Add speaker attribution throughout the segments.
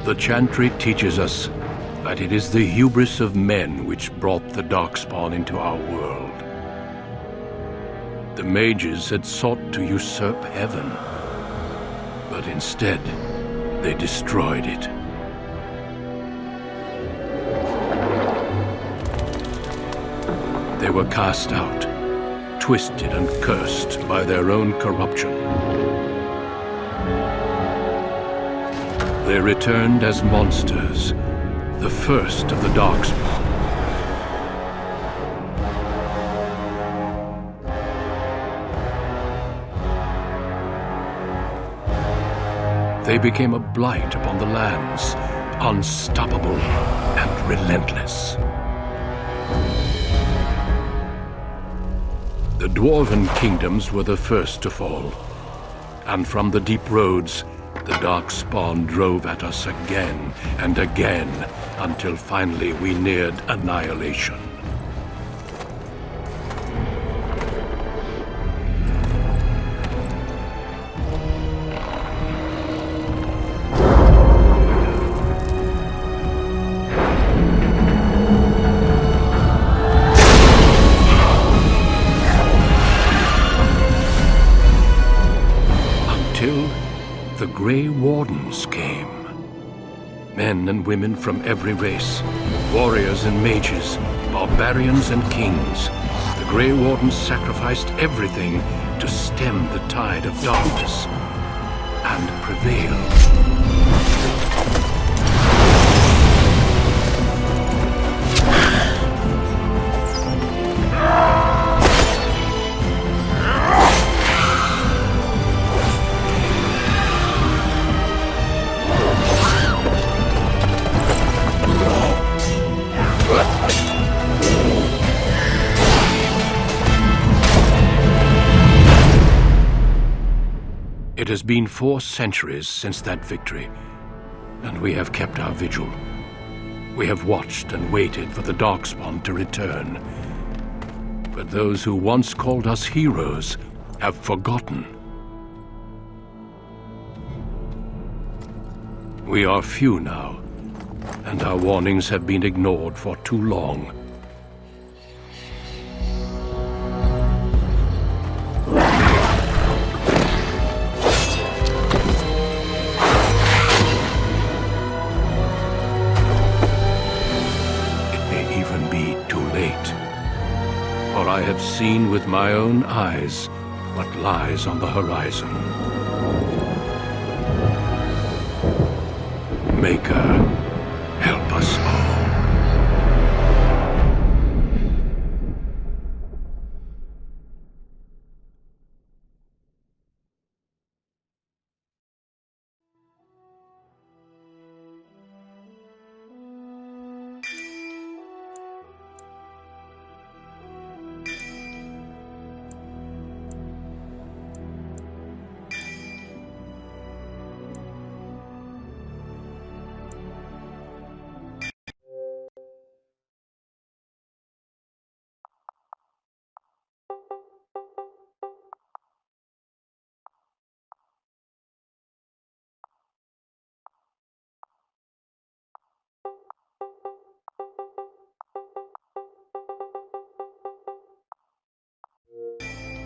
Speaker 1: The Chantry teaches us that it is the hubris of men which brought the Darkspawn into our world. The mages had sought to usurp heaven, but instead they destroyed it. They were cast out, twisted and cursed by their own corruption. They returned as monsters, the first of the Darkspawn. They became a blight upon the lands, unstoppable and relentless. The Dwarven kingdoms were the first to fall, and from the deep roads, the Darkspawn drove at us again and again, until finally we neared annihilation. The Grey Wardens came. Men and women from every race, warriors and mages, barbarians and kings. The Grey Wardens sacrificed everything to stem the tide of darkness and prevail. It has been 4 centuries since that victory, and we have kept our vigil. We have watched and waited for the Darkspawn to return. But those who once called us heroes have forgotten. We are few now, and our warnings have been ignored for too long. For I have seen with my own eyes what lies on the horizon. Maker, help us all.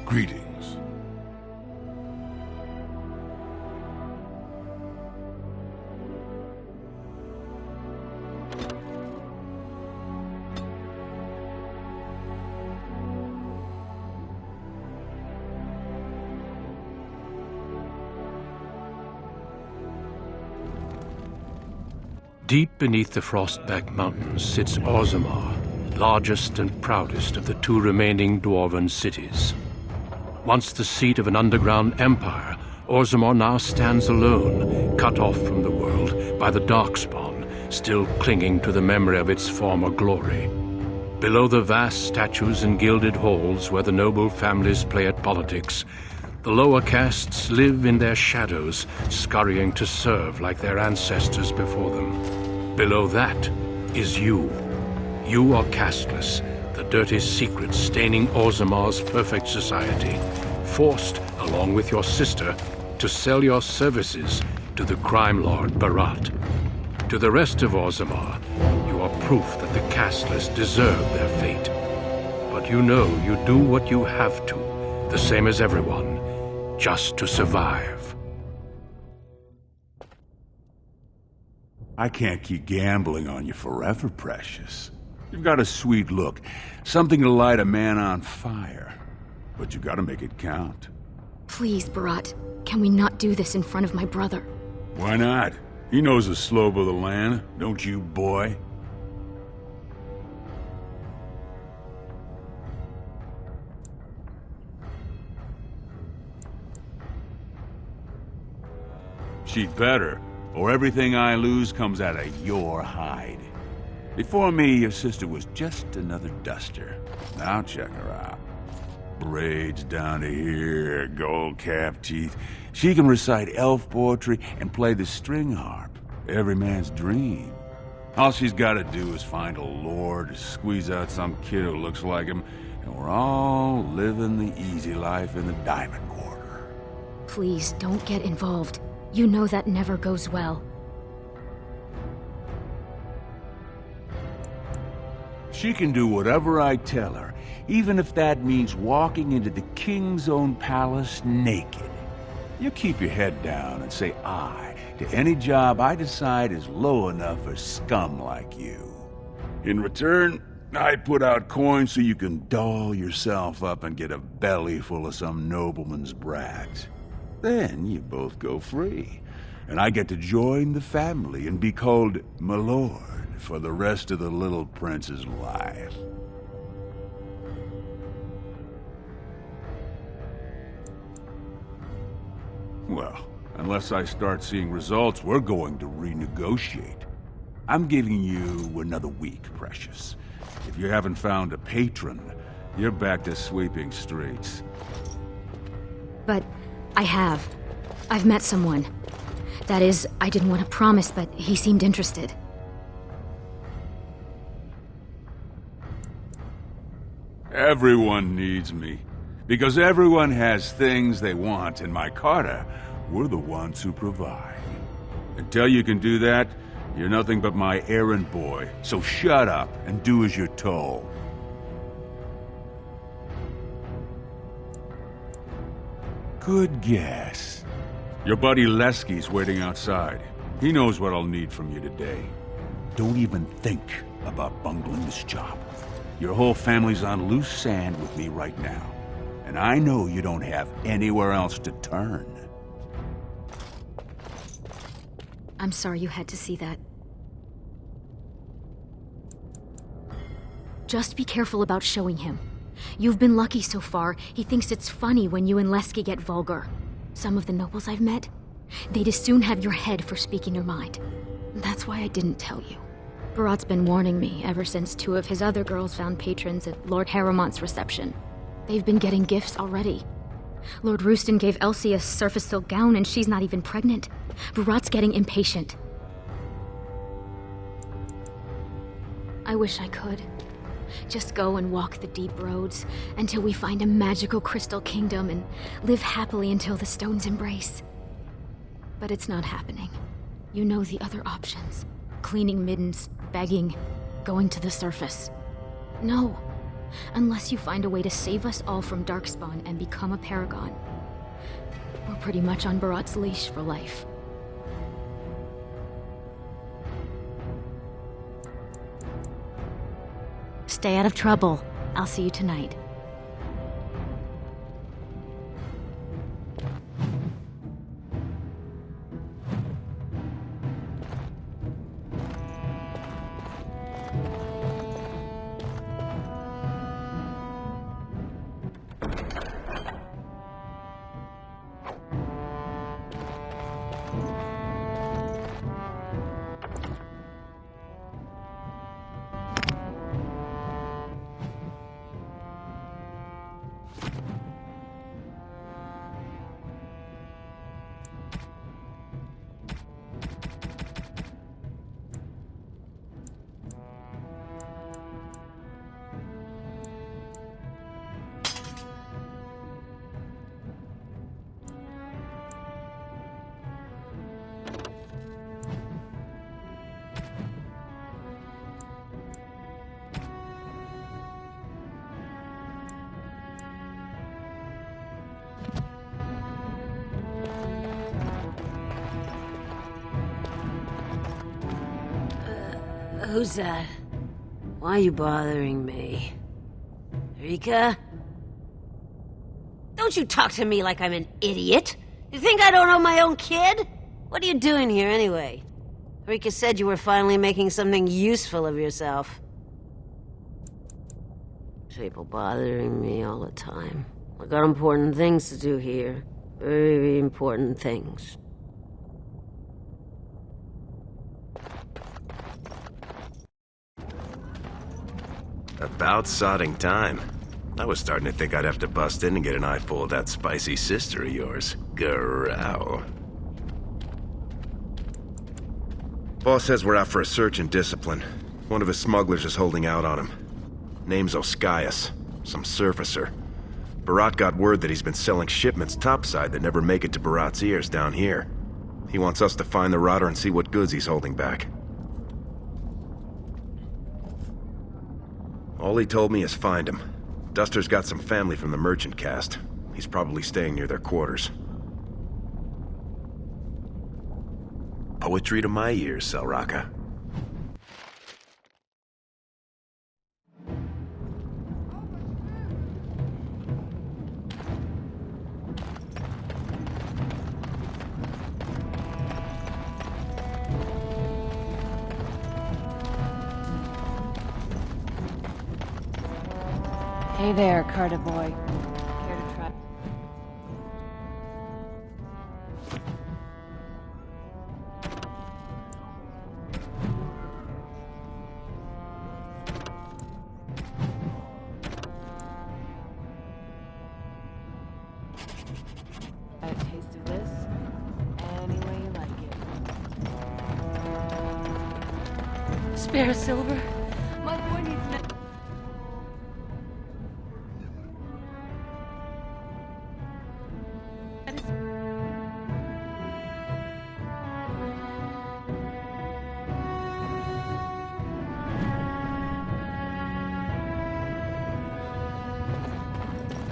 Speaker 2: Greetings.
Speaker 1: Deep beneath the Frostback Mountains sits Orzammar, largest and proudest of the 2 remaining Dwarven cities. Once the seat of an underground empire, Orzammar now stands alone, cut off from the world by the Darkspawn, still clinging to the memory of its former glory. Below the vast statues and gilded halls where the noble families play at politics, the lower castes live in their shadows, scurrying to serve like their ancestors before them. Below that is you. You are casteless, the dirty secret staining Orzammar's perfect society, forced, along with your sister, to sell your services to the crime lord Barat. To the rest of Orzammar, you are proof that the casteless deserve their fate. But you know you do what you have to, the same as everyone, just to survive.
Speaker 3: I can't keep gambling on you forever, Precious. You've got a sweet look, something to light a man on fire. But you gotta make it count.
Speaker 4: Please, Barat, can we not do this in front of my brother?
Speaker 3: Why not? He knows the slope of the land, don't you, boy? She'd better, or everything I lose comes out of your hide. Before me, your sister was just another duster. Now check her out. Braids down to here, gold-capped teeth. She can recite elf poetry and play the string harp. Every man's dream. All she's gotta do is find a lord, squeeze out some kid who looks like him, and we're all living the easy life in the Diamond Quarter.
Speaker 4: Please, don't get involved. You know that never goes well.
Speaker 3: She can do whatever I tell her, even if that means walking into the king's own palace naked. You keep your head down and say aye to any job I decide is low enough for scum like you. In return, I put out coins so you can doll yourself up and get a belly full of some nobleman's brat. Then you both go free, and I get to join the family and be called my lord for the rest of the little prince's life. Well, unless I start seeing results, we're going to renegotiate. I'm giving you another week, Precious. If you haven't found a patron, you're back to sweeping streets.
Speaker 4: But I have. I've met someone. That is, I didn't want to promise, but he seemed interested.
Speaker 3: Everyone needs me. Because everyone has things they want, and my Carter, we're the ones who provide. Until you can do that, you're nothing but my errand boy. So shut up and do as you're told. Good guess. Your buddy Lesky's waiting outside. He knows what I'll need from you today. Don't even think about bungling this job. Your whole family's on loose sand with me right now. And I know you don't have anywhere else to turn.
Speaker 4: I'm sorry you had to see that. Just be careful about showing him. You've been lucky so far. He thinks it's funny when you and Lesky get vulgar. Some of the nobles I've met, they'd as soon have your head for speaking your mind. That's why I didn't tell you. Barat's been warning me ever since 2 of his other girls found patrons at Lord Harrowmont's reception. They've been getting gifts already. Lord Rooston gave Elsie a surface silk gown and she's not even pregnant. Barat's getting impatient. I wish I could. Just go and walk the deep roads until we find a magical crystal kingdom and live happily until the stones embrace. But it's not happening. You know the other options. Cleaning middens, begging, going to the surface. No. Unless you find a way to save us all from Darkspawn and become a paragon. We're pretty much on Barat's leash for life. Stay out of trouble. I'll see you tonight.
Speaker 5: Who's that? Why are you bothering me? Rika? Don't you talk to me like I'm an idiot! You think I don't know my own kid? What are you doing here, anyway? Rika said you were finally making something useful of yourself. People bothering me all the time. I got important things to do here. Very important things.
Speaker 6: About sodding time. I was starting to think I'd have to bust in and get an eyeful of that spicy sister of yours. Growl. Boss says we're out for a search and discipline. One of his smugglers is holding out on him. Name's Oscius, some surfacer. Barat got word that he's been selling shipments topside that never make it to Barat's ears down here. He wants us to find the rotter and see what goods he's holding back. All he told me is find him. Duster's got some family from the merchant caste. He's probably staying near their quarters. Poetry to my ears, Selraka.
Speaker 7: Hey there, Carter boy. Care to try? A taste of this? Any way you like it. Spare silver? My boy needs that.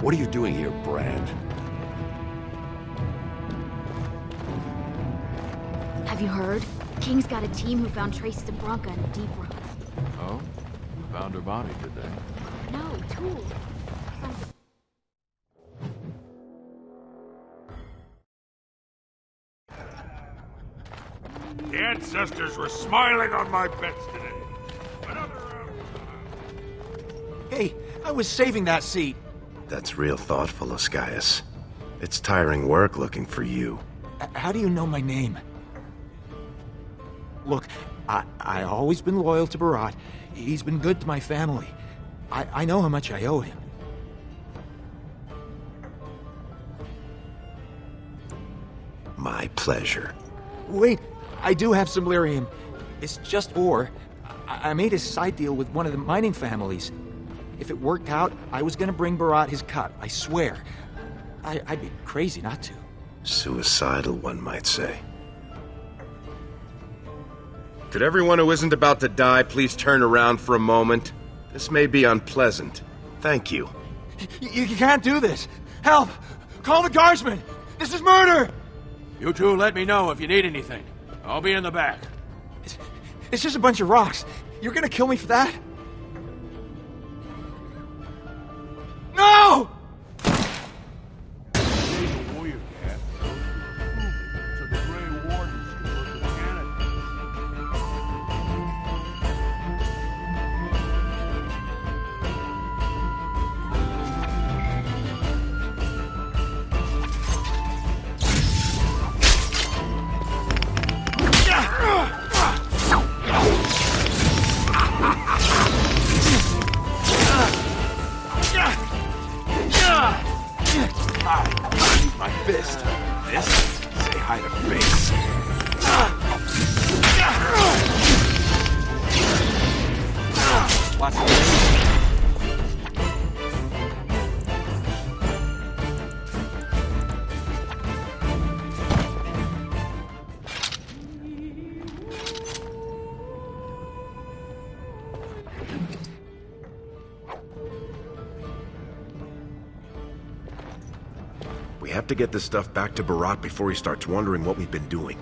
Speaker 2: What are you doing here, Brand?
Speaker 4: Have you heard? King's got a team who found traces of Bronca in the deep roads.
Speaker 8: Oh? Found her body, did they?
Speaker 4: No, tools.
Speaker 3: The ancestors were smiling on my bets today. Another round.
Speaker 9: Hey, I was saving that seat.
Speaker 6: That's real thoughtful, Oscius. It's tiring work looking for you.
Speaker 9: How do you know my name? Look, I always been loyal to Barat. He's been good to my family. I know how much I owe him.
Speaker 6: My pleasure.
Speaker 9: Wait, I do have some lyrium. It's just ore. I made a side deal with one of the mining families. If it worked out, I was gonna bring Barat his cut, I swear. I'd be crazy not to.
Speaker 6: Suicidal, one might say. Could everyone who isn't about to die please turn around for a moment? This may be unpleasant. Thank you.
Speaker 9: You can't do this! Help! Call the guardsmen! This is murder!
Speaker 3: You two let me know if you need anything. I'll be in the back.
Speaker 9: It's just a bunch of rocks. You're gonna kill me for that? No!
Speaker 3: Warrior cat. So the Grey Wardens can look at Canada.
Speaker 9: My fist. This? Say hi to face. Lots of
Speaker 6: We have to get this stuff back to Barat before he starts wondering what we've been doing.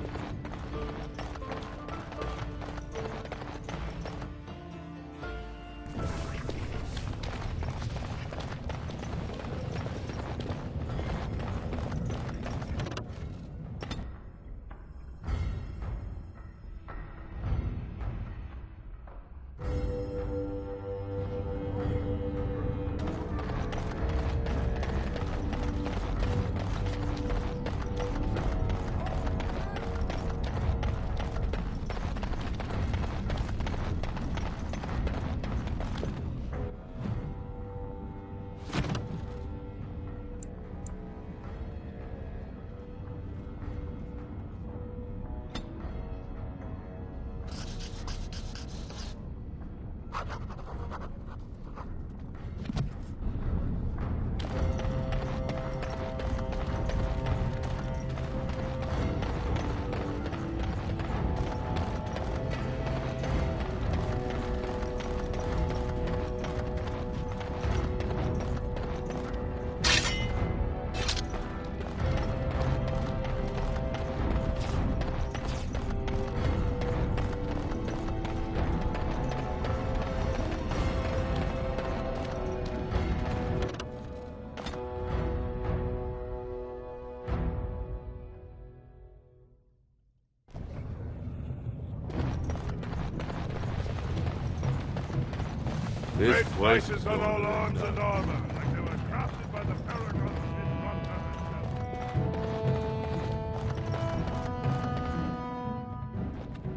Speaker 3: This place
Speaker 10: Places on all arms and armor, like they were crafted by the paragons in Montana.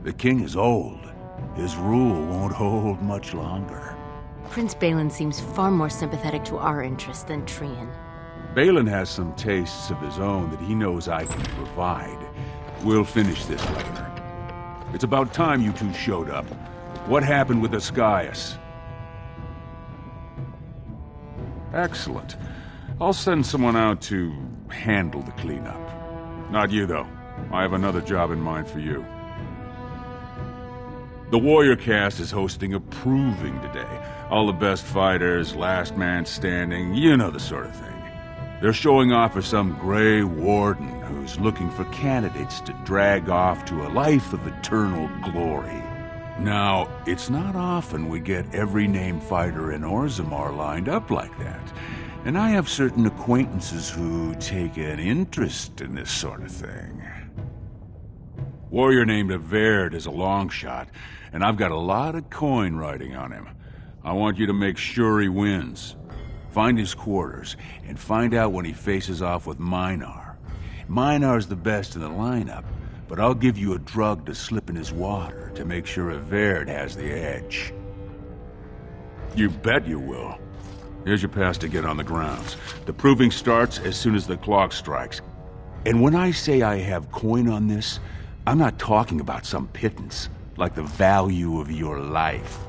Speaker 3: The king is old. His rule won't hold much longer.
Speaker 7: Prince Balin seems far more sympathetic to our interests than Trian.
Speaker 3: Balin has some tastes of his own that he knows I can provide. We'll finish this later. It's about time you two showed up. What happened with Ascaius? Excellent. I'll send someone out to handle the cleanup. Not you, though. I have another job in mind for you. The Warrior Cast is hosting a proving today. All the best fighters, last man standing, you know the sort of thing. They're showing off for some Grey Warden who's looking for candidates to drag off to a life of eternal glory. Now, it's not often we get every named fighter in Orzammar lined up like that. And I have certain acquaintances who take an interest in this sort of thing. Warrior named Averd is a long shot, and I've got a lot of coin riding on him. I want you to make sure he wins. Find his quarters, and find out when he faces off with Minar. Minar's the best in the lineup, but I'll give you a drug to slip in his water to make sure Averd has the edge. You bet you will. Here's your pass to get on the grounds. The proving starts as soon as the clock strikes. And when I say I have coin on this, I'm not talking about some pittance, like the value of your life.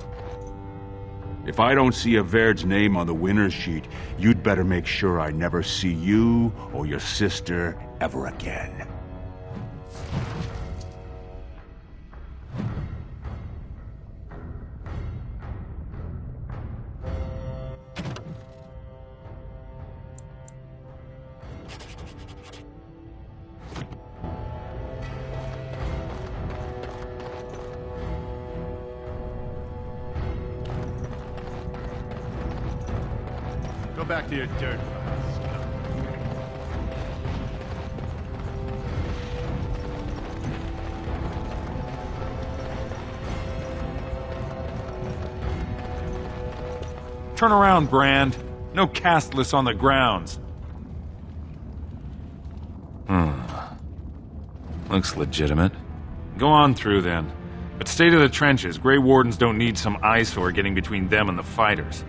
Speaker 3: If I don't see Averd's name on the winner's sheet, you'd better make sure I never see you or your sister ever again.
Speaker 10: Go back to your dirt piles.
Speaker 11: Turn around, Brand. No castless on the grounds. Looks legitimate. Go on through, then. But stay to the trenches. Grey Wardens don't need some eyesore getting between them and the fighters.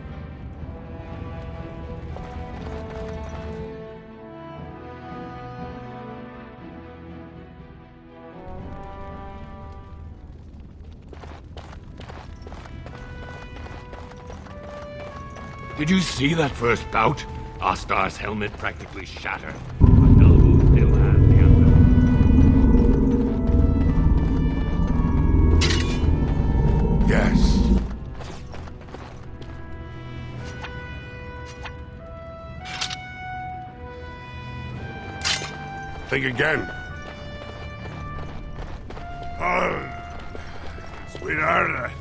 Speaker 1: Did you see that first bout? Ostar's helmet practically shattered. But Belvu still has the upper.
Speaker 2: Yes. Think again.
Speaker 10: Oh, sweetheart.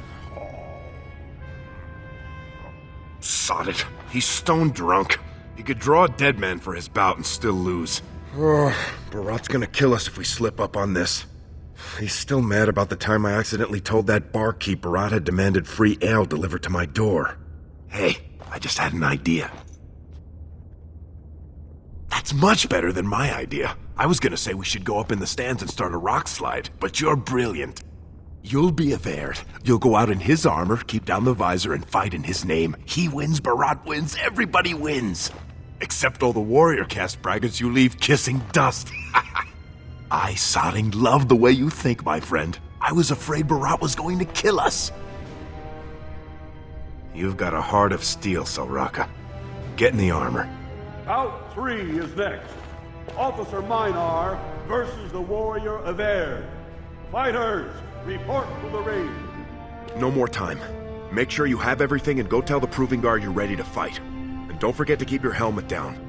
Speaker 6: Sod it. He's stone drunk. He could draw a dead man for his bout and still lose. Oh, Barat's gonna kill us if we slip up on this. He's still mad about the time I accidentally told that barkeep Barat had demanded free ale delivered to my door. Hey, I just had an idea. That's much better than my idea. I was gonna say we should go up in the stands and start a rock slide, but you're brilliant. You'll be Averd. You'll go out in his armor, keep down the visor, and fight in his name. He wins, Barat wins, everybody wins. Except all the warrior cast braggarts you leave kissing dust. I sodding love the way you think, my friend. I was afraid Barat was going to kill us. You've got a heart of steel, Selraka. Get in the armor.
Speaker 10: Bout 3 is next. Officer Minar versus the warrior Averd. Fighters, report to the ring.
Speaker 6: No more time. Make sure you have everything and go tell the proving guard you're ready to fight. And don't forget to keep your helmet down.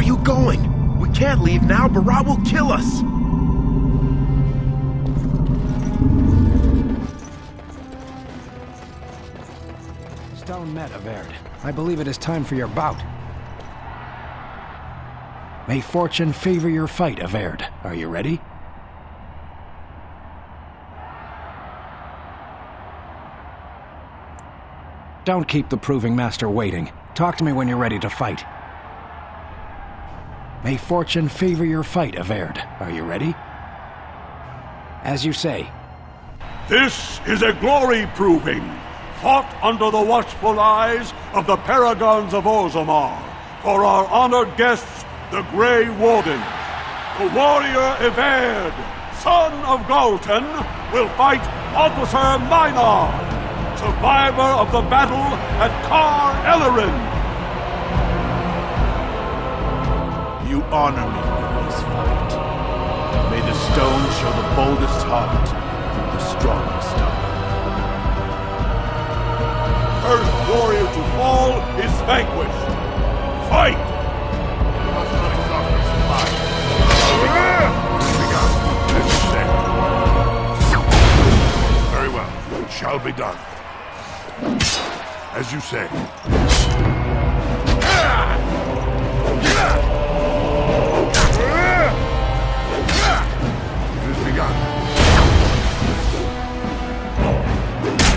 Speaker 6: you going? We can't leave now. Barat will kill us.
Speaker 12: Stone met, Averd. I believe it is time for your bout. May fortune favor your fight, Averd. Are you ready? Don't keep the Proving Master waiting. Talk to me when you're ready to fight. May fortune favor your fight, Averd. Are you ready? As you say.
Speaker 10: This is a glory proving, fought under the watchful eyes of the paragons of Orzammar, for our honored guests, the Grey Warden. The warrior Everd, son of Galton, will fight Officer Maynard, survivor of the battle at Kar Ellerin.
Speaker 3: You honor me with this fight. May the stone show the boldest heart through the strongest heart.
Speaker 10: First warrior to fall is vanquished. Fight!
Speaker 3: Very well. It shall be done. As you say. It is begun.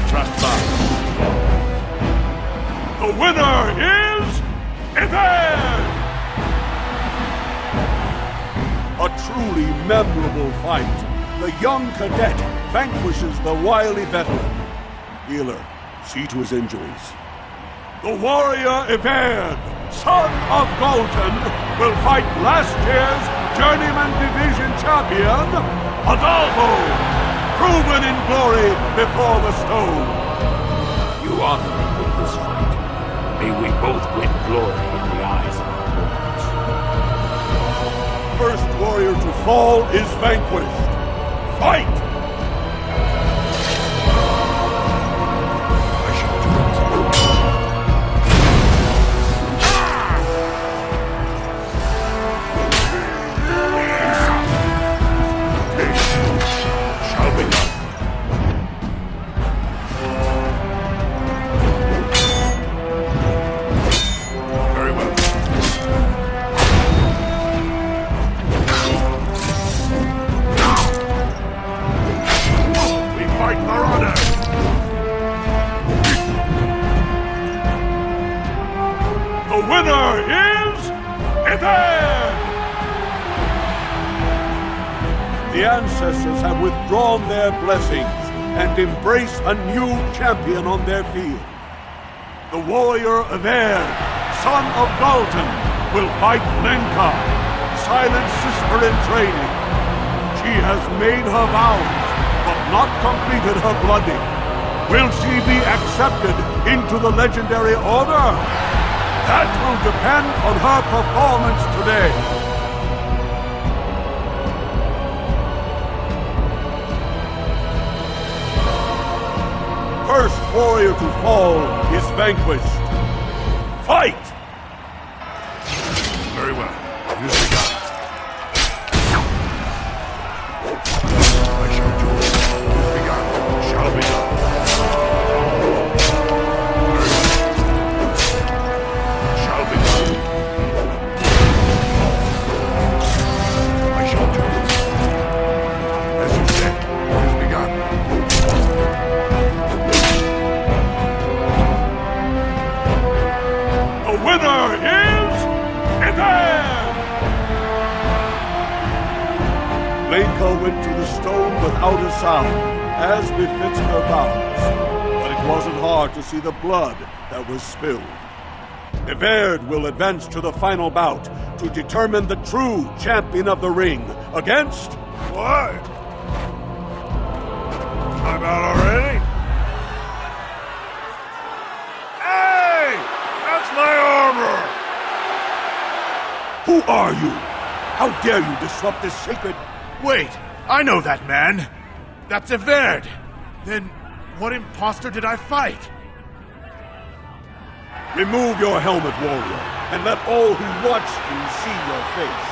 Speaker 3: Trust us.
Speaker 10: The winner is Everd! A truly memorable fight. The young cadet vanquishes the wily veteran. Healer, see to his injuries. The warrior Everd, son of Galton, will fight last year's Journeyman Division champion, Adalvo, proven in glory before the stone.
Speaker 3: You honor me with this fight. May we both win glory in the eyes of our lords.
Speaker 10: First warrior to fall is vanquished. Fight! The ancestors have withdrawn their blessings and embrace a new champion on their field. The warrior Everd, son of Galton, will fight Lenka, silent sister in training. She has made her vows, but not completed her blooding. Will she be accepted into the legendary order? That will depend on her performance today. First warrior to fall is vanquished. Fight!
Speaker 3: Very well. It is begun. I shall do it. It is begun. It shall be done. It shall be done. I shall do it. As you said, it is begun.
Speaker 10: The winner is Everd! Lenka went to the stone without a sound, as befits her vows. But it wasn't hard to see the blood that was spilled. Everd will advance to the final bout to determine the true champion of the ring against...
Speaker 3: What? I'm out already? Hey! That's my armor!
Speaker 10: Who are you? How dare you disrupt this sacred...
Speaker 3: Wait, I know that man. That's Everd. Then what imposter did I fight?
Speaker 10: Remove your helmet, warrior, and let all who watch you see your face.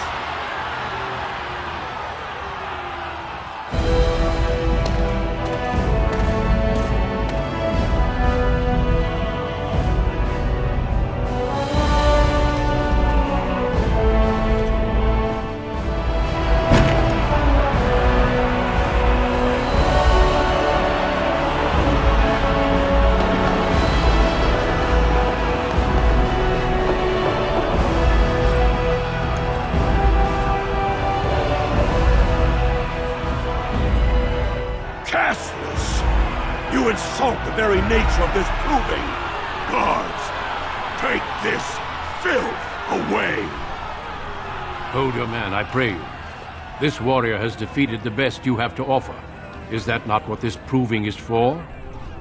Speaker 10: You insult the very nature of this proving! Guards, take this filth away!
Speaker 1: Hold your man, I pray you. This warrior has defeated the best you have to offer. Is that not what this proving is for?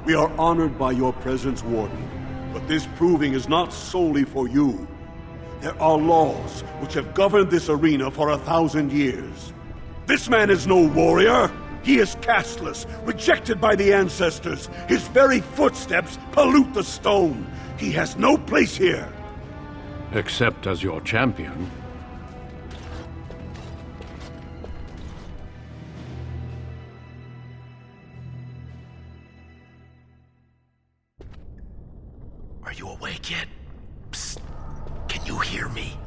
Speaker 10: We are honored by your presence, Warden, but this proving is not solely for you. There are laws which have governed this arena for 1,000 years. This man is no warrior! He is casteless, rejected by the ancestors. His very footsteps pollute the stone. He has no place here.
Speaker 1: Except as your champion.
Speaker 2: Are you awake yet? Psst. Can you hear me?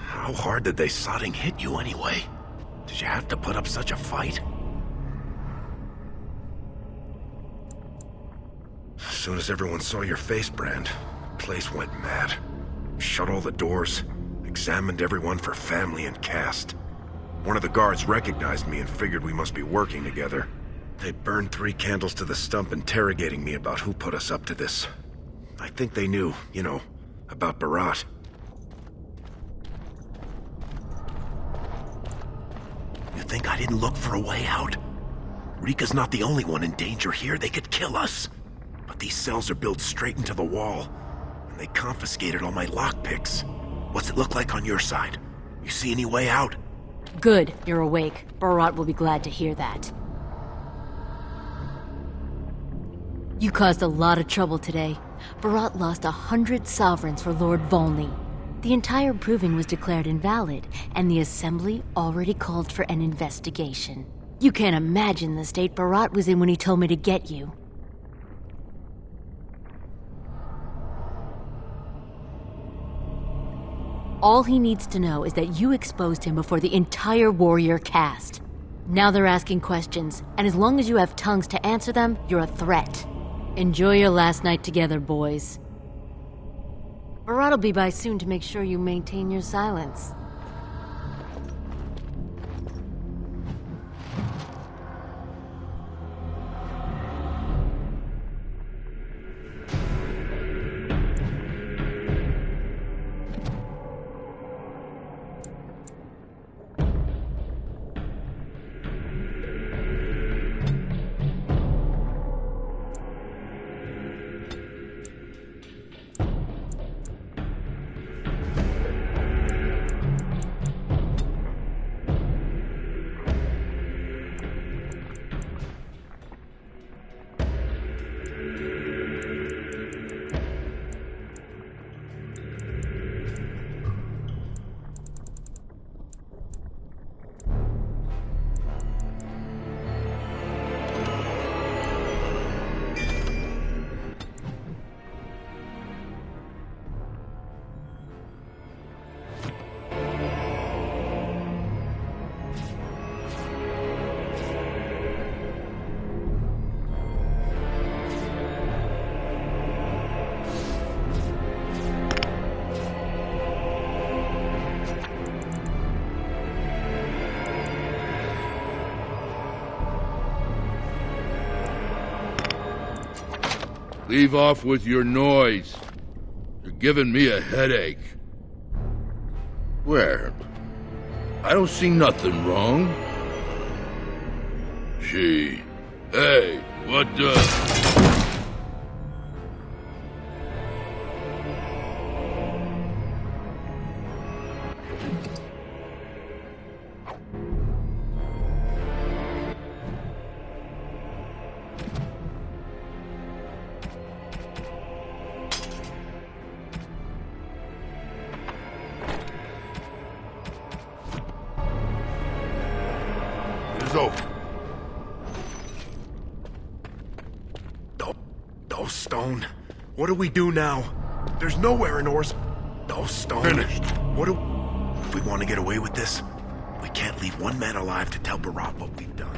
Speaker 2: How hard did they sodding hit you anyway? Did you have to put up such a fight? As soon as everyone saw your face, Brand, the place went mad. Shut all the doors, examined everyone for family and caste. One of the guards recognized me and figured we must be working together. They burned 3 candles to the stump interrogating me about who put us up to this. I think they knew, you know, about Bharat. You think I didn't look for a way out? Rika's not the only one in danger here. They could kill us. But these cells are built straight into the wall, and they confiscated all my lockpicks. What's it look like on your side? You see any way out?
Speaker 7: Good, you're awake. Bharat will be glad to hear that. You caused a lot of trouble today. Bharat lost 100 sovereigns for Lord Volney. The entire proving was declared invalid, and the Assembly already called for an investigation. You can't imagine the state Bharat was in when he told me to get you. All he needs to know is that you exposed him before the entire warrior caste. Now they're asking questions, and as long as you have tongues to answer them, you're a threat. Enjoy your last night together, boys. Bharat will be by soon to make sure you maintain your silence.
Speaker 13: Leave off with your noise. You're giving me a headache. Where? I don't see nothing wrong. Gee. Hey, what the...
Speaker 10: so.
Speaker 2: No stone. What do we do now? There's nowhere in Ors. No stone.
Speaker 10: Finished.
Speaker 2: What do... If we want to get away with this, we can't leave one man alive to tell Barat what we've done.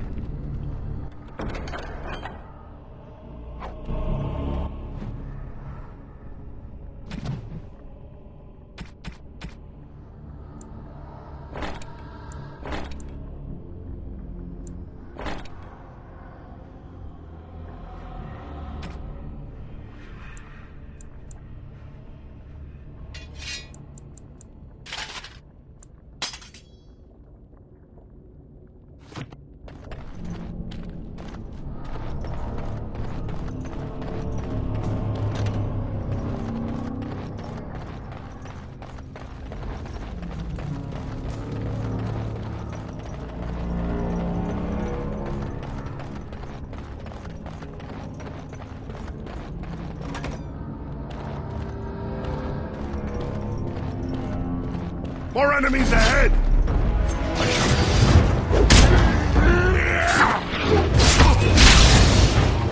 Speaker 10: More enemies ahead!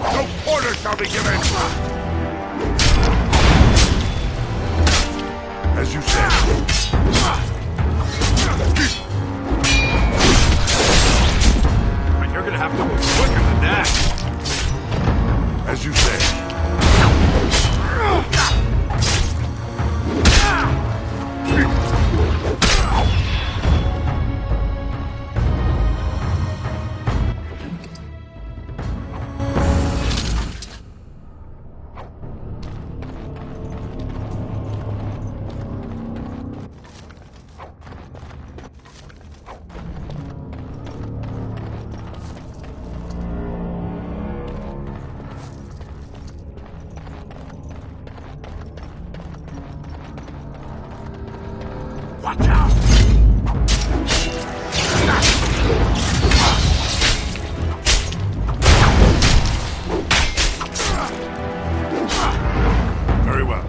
Speaker 10: No quarter shall be given! As you said.
Speaker 11: But you're gonna have to move quicker than that.
Speaker 10: As you say.
Speaker 2: Watch out!
Speaker 10: Very well.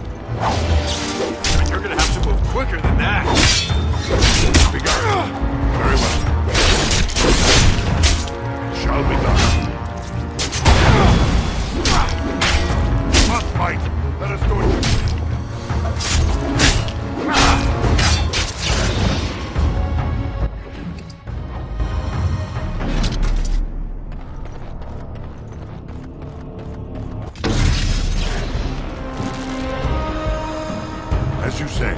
Speaker 11: But you're gonna have to move quicker than that.
Speaker 10: Be gone. Very well. Shall be done. Must fight. Let us do it. As you say.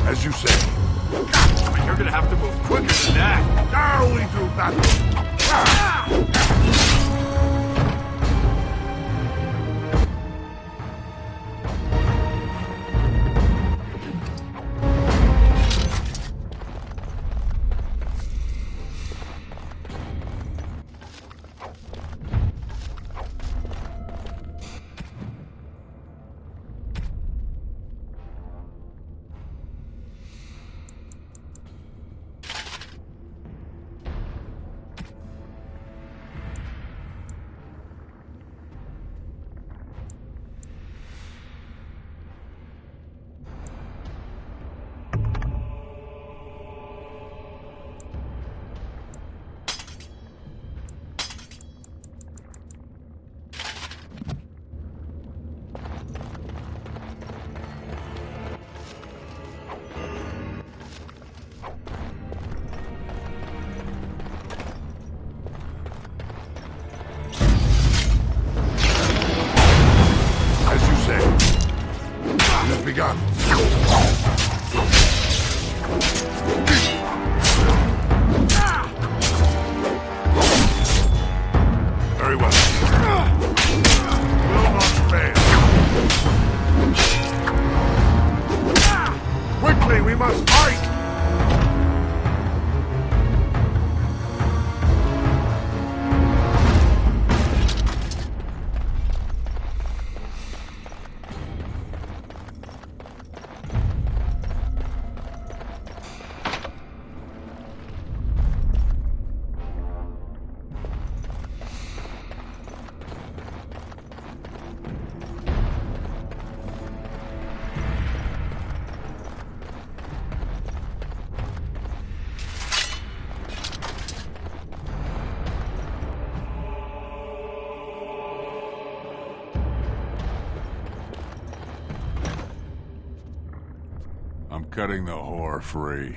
Speaker 10: As you say.
Speaker 11: But you're gonna have to move quicker than that.
Speaker 10: Now we do battle.
Speaker 3: cutting the whore free.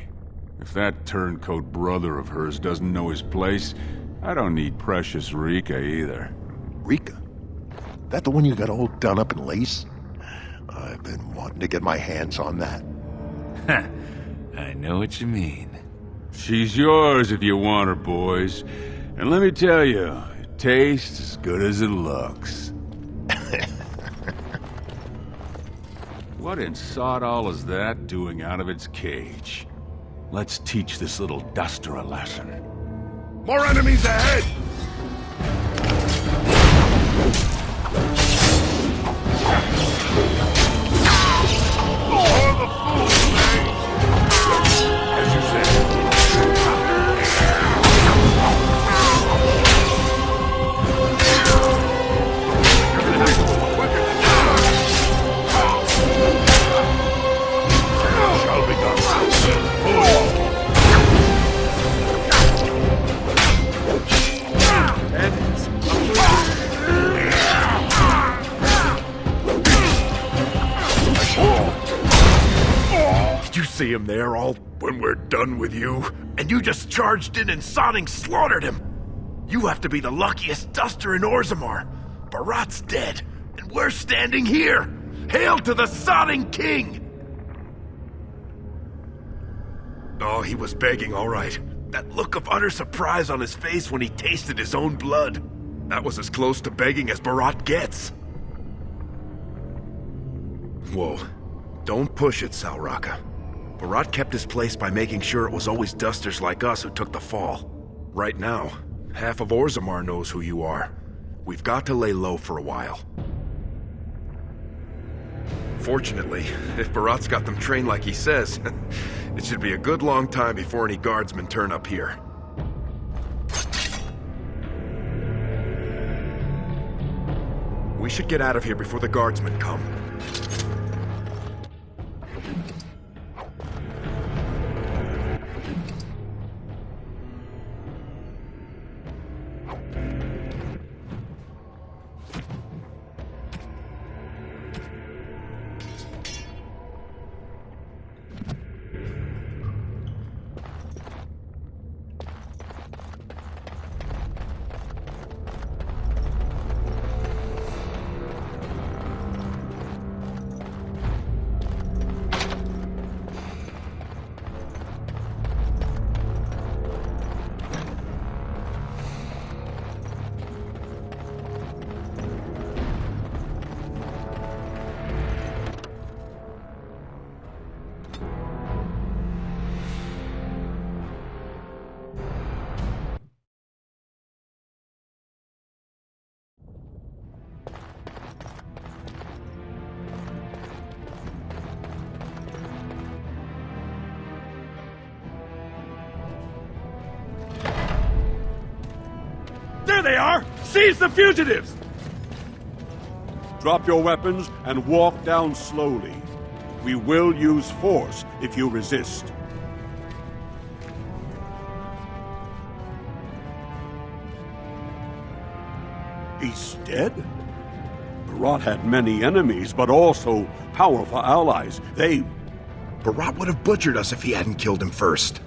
Speaker 3: If that turncoat brother of hers doesn't know his place, I don't need precious Rika either.
Speaker 14: Rika? That the one you got all done up in lace? I've been wanting to get my hands on that.
Speaker 3: I know what you mean. She's yours if you want her, boys. And let me tell you, it tastes as good as it looks. What in sod all is that doing out of its cage? Let's teach this little duster a lesson.
Speaker 2: More enemies ahead!
Speaker 10: All the fools, eh?
Speaker 3: As you said.
Speaker 10: Shall be done.
Speaker 2: Did you see him there, all when we're done with you? And you just charged in and sodding slaughtered him! You have to be the luckiest duster in Orzammar. Barat's dead, and we're standing here! Hail to the sodding king! Oh, he was begging, all right. That look of utter surprise on his face when he tasted his own blood. That was as close to begging as Barat gets. Whoa. Don't push it, Salraka. Barat kept his place by making sure it was always dusters like us who took the fall. Right now, half of Orzammar knows who you are. We've got to lay low for a while. Fortunately, if Barat's got them trained like he says, it should be a good long time before any guardsmen turn up here. We should get out of here before the guardsmen come.
Speaker 10: There they are! Seize the fugitives! Drop your weapons and walk down slowly. We will use force if you resist. He's dead? Barat had many enemies, but also powerful allies.
Speaker 2: Barat would have butchered us if he hadn't killed him first.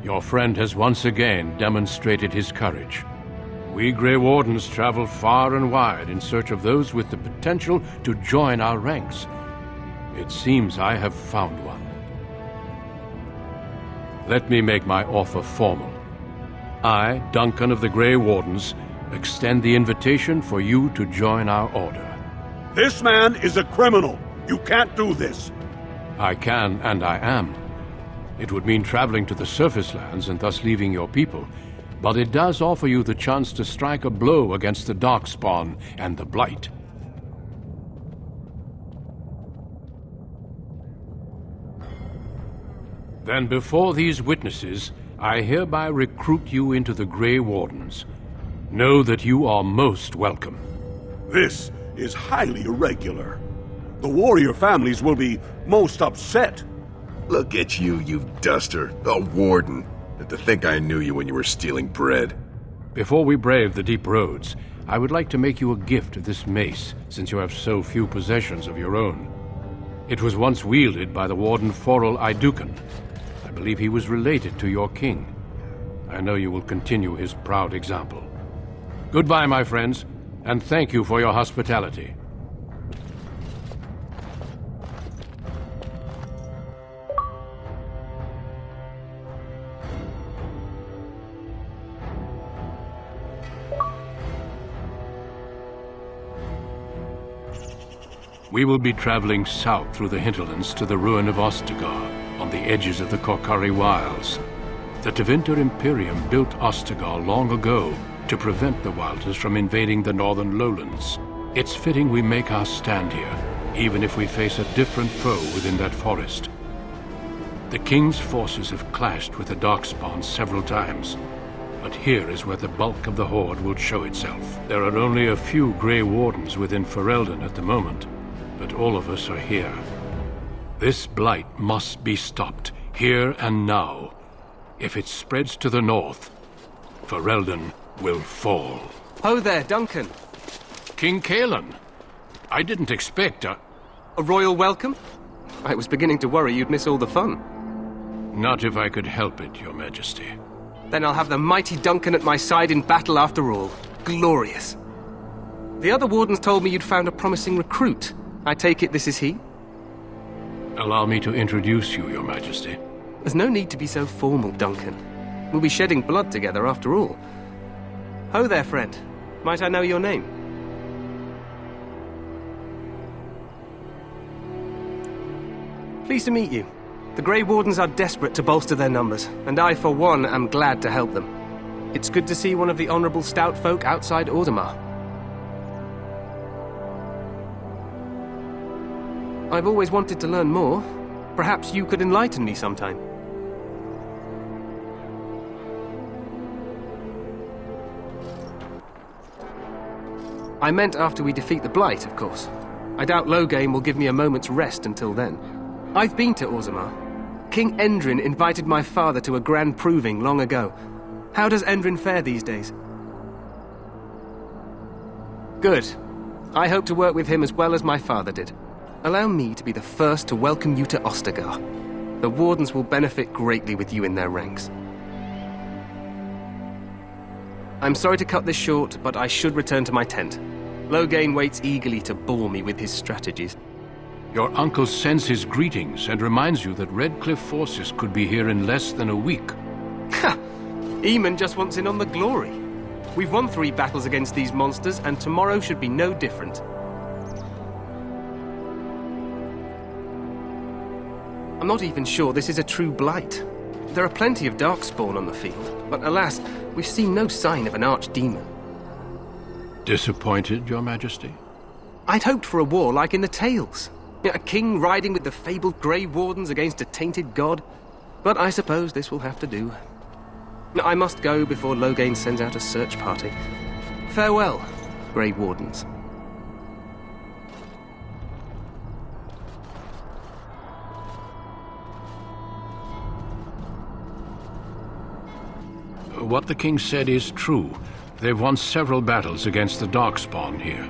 Speaker 1: Your friend has once again demonstrated his courage. We Grey Wardens travel far and wide in search of those with the potential to join our ranks. It seems I have found one. Let me make my offer formal. I, Duncan of the Grey Wardens, extend the invitation for you to join our order.
Speaker 10: This man is a criminal. You can't do this.
Speaker 1: I can, and I am. It would mean traveling to the surface lands and thus leaving your people, but it does offer you the chance to strike a blow against the Darkspawn and the Blight. Then before these witnesses, I hereby recruit you into the Grey Wardens. Know that you are most welcome.
Speaker 10: This is highly irregular. The warrior families will be most upset.
Speaker 2: Look at you, you duster, a warden. And to think I knew you when you were stealing bread.
Speaker 1: Before we brave the deep roads, I would like to make you a gift of this mace, since you have so few possessions of your own. It was once wielded by the Warden Forel Idukan. I believe he was related to your king. I know you will continue his proud example. Goodbye, my friends, and thank you for your hospitality. We will be traveling south through the hinterlands to the ruin of Ostagar, on the edges of the Korkari Wilds. The Tevinter Imperium built Ostagar long ago to prevent the Wilders from invading the northern lowlands. It's fitting we make our stand here, even if we face a different foe within that forest. The King's forces have clashed with the Darkspawn several times, but here is where the bulk of the Horde will show itself. There are only a few Grey Wardens within Ferelden at the moment, but all of us are here. This blight must be stopped, here and now. If it spreads to the north, Ferelden will fall.
Speaker 15: Ho there, Duncan.
Speaker 1: King Kalen. I didn't expect
Speaker 15: a royal welcome? I was beginning to worry you'd miss all the fun.
Speaker 1: Not if I could help it, Your Majesty.
Speaker 15: Then I'll have the mighty Duncan at my side in battle after all. Glorious. The other wardens told me you'd found a promising recruit. I take it this is he?
Speaker 1: Allow me to introduce you, Your Majesty.
Speaker 15: There's no need to be so formal, Duncan. We'll be shedding blood together after all. Ho there, friend. Might I know your name? Pleased to meet you. The Grey Wardens are desperate to bolster their numbers, and I, for one, am glad to help them. It's good to see one of the honorable stout folk outside Ordomar. I've always wanted to learn more. Perhaps you could enlighten me sometime. I meant after we defeat the Blight, of course. I doubt Loghain will give me a moment's rest until then. I've been to Orzammar. King Endrin invited my father to a grand proving long ago. How does Endrin fare these days? Good. I hope to work with him as well as my father did. Allow me to be the first to welcome you to Ostagar. The Wardens will benefit greatly with you in their ranks. I'm sorry to cut this short, but I should return to my tent. Loghain waits eagerly to bore me with his strategies.
Speaker 1: Your uncle sends his greetings and reminds you that Redcliffe forces could be here in less than a week.
Speaker 15: Ha! Eamon just wants in on the glory. We've won 3 battles against these monsters, and tomorrow should be no different. I'm not even sure this is a true blight. There are plenty of Darkspawn on the field, but alas, we've seen no sign of an archdemon.
Speaker 1: Disappointed, Your Majesty?
Speaker 15: I'd hoped for a war like in the tales. A king riding with the fabled Grey Wardens against a tainted god. But I suppose this will have to do. I must go before Loghain sends out a search party. Farewell, Grey Wardens.
Speaker 1: What the king said is true. They've won several battles against the Darkspawn here.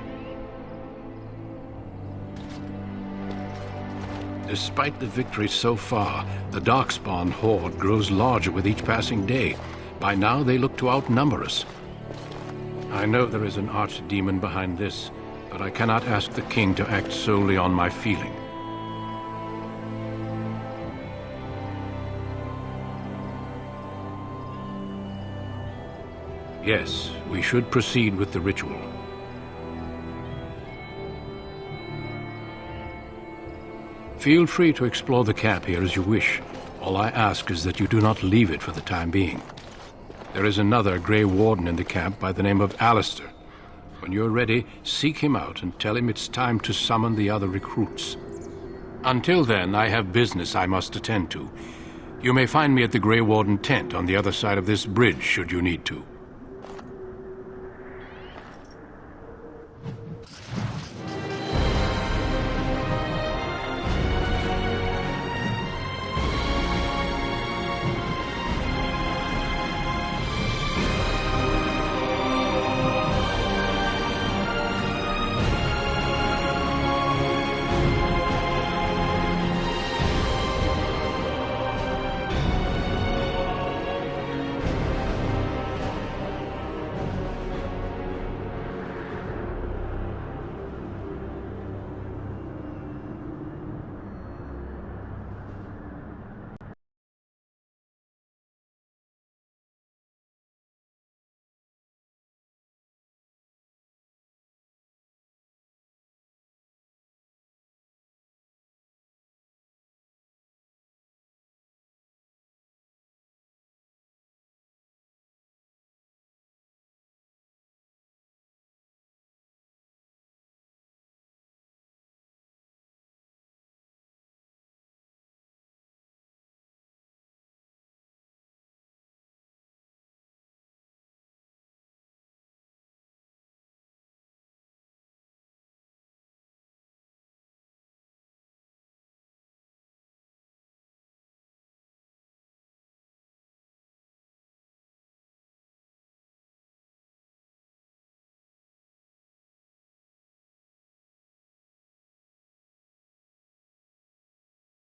Speaker 1: Despite the victories so far, the Darkspawn horde grows larger with each passing day. By now, they look to outnumber us. I know there is an archdemon behind this, but I cannot ask the king to act solely on my feeling. Yes, we should proceed with the ritual. Feel free to explore the camp here as you wish. All I ask is that you do not leave it for the time being. There is another Grey Warden in the camp by the name of Alistair. When you're ready, seek him out and tell him it's time to summon the other recruits. Until then, I have business I must attend to. You may find me at the Grey Warden tent on the other side of this bridge, should you need to.